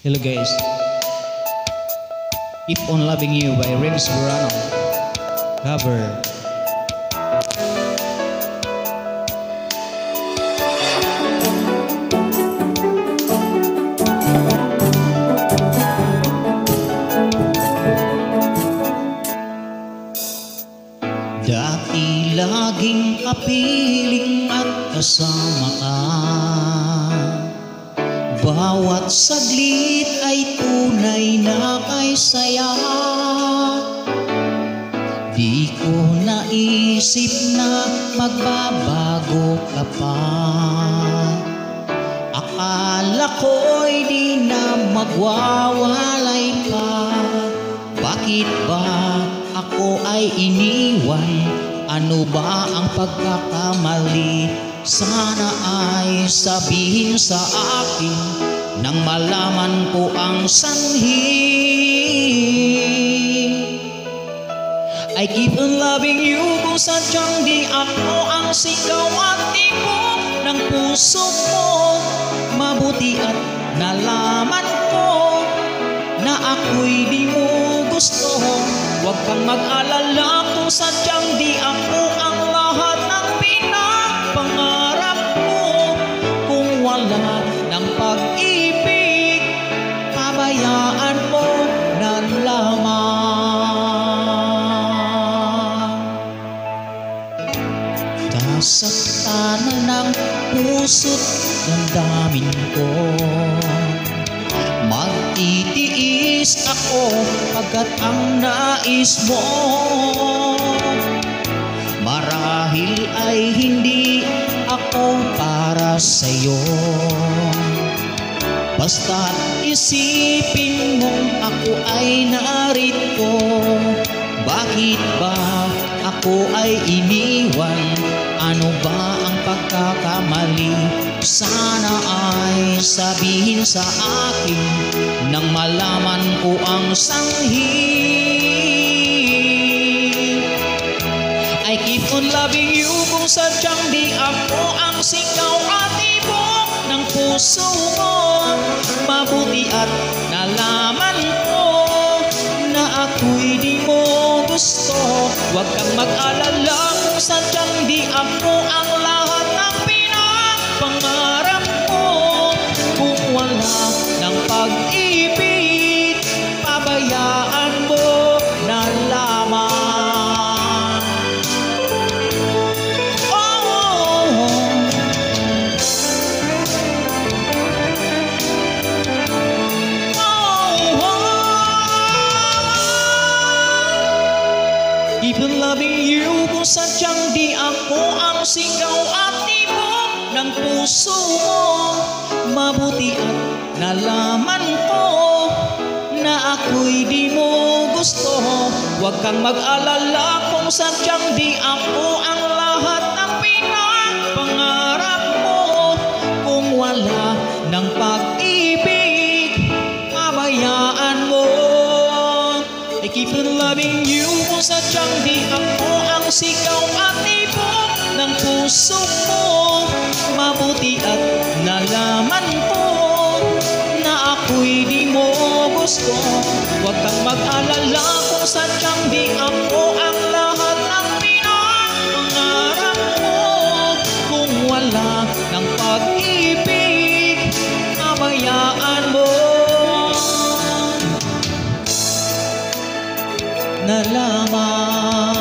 Hello guys, Keep on Loving You by Renz Burano. Cover. Dati laging kapiling at kasama ka, bawat saglit ay tunay na kay saya. Di ko naisip na magbabago ka pa, akala ko'y di na magwawalay ka. Bakit ba ako ay iniwan? Ano ba ang pagkakamali? Sana ay sabihin sa akin nang malaman ko ang sanhi. I keep on loving you kung sadyang di ako ang sigaw at tibok ng puso mo. Mabuti at nalaman ko na ako'y di mo gusto. Huwag kang mag-alala kung sadyang di ako ang lahat ng pinapangarap mo. Kung wala ng pag-ibig, pabayaan mo na lamang. Nasaktan ng puso't damdamin ko, magtitiis ako pagkat ang nais mo marahil ay hindi ako para sa'yo. Basta't isipin mong ako ay narito. Bakit ba ako ay iniwan? Ano ba ang pagkakamali? Sana ay sabihin sa akin nang malaman ko ang sanhi. I keep on loving you kung sadyang di ako ang sigaw at tibok ng puso mo. Mabuti at nalaman ko na ako'y di mo gusto. Huwag kang mag-alala kung sadyang di ako ang lahat ng pinapangarap mo. Kung wala ng pag-ibig, pabayaan mo na lamang. Keep on loving you kung sadyang di ako ang sigaw at tibok ng puso mo. Mabuti at nalaman ko na ako'y di mo gusto. Huwag kang mag-alala kung sadyang di ako ang lahat ng pinapangarap mo. Kung wala ng pag-ibig, pabayaan mo. I keep on loving you kung sadyang di ako ang sigaw at tibok ng puso mo. Mabuti at nalaman ko na ako'y di mo gusto. Huwag kang mag-alala kung sadyang di ako ang lahat ng pinapangarap mo. Kung wala ng pag-ibig, pabayaan mo na lamang.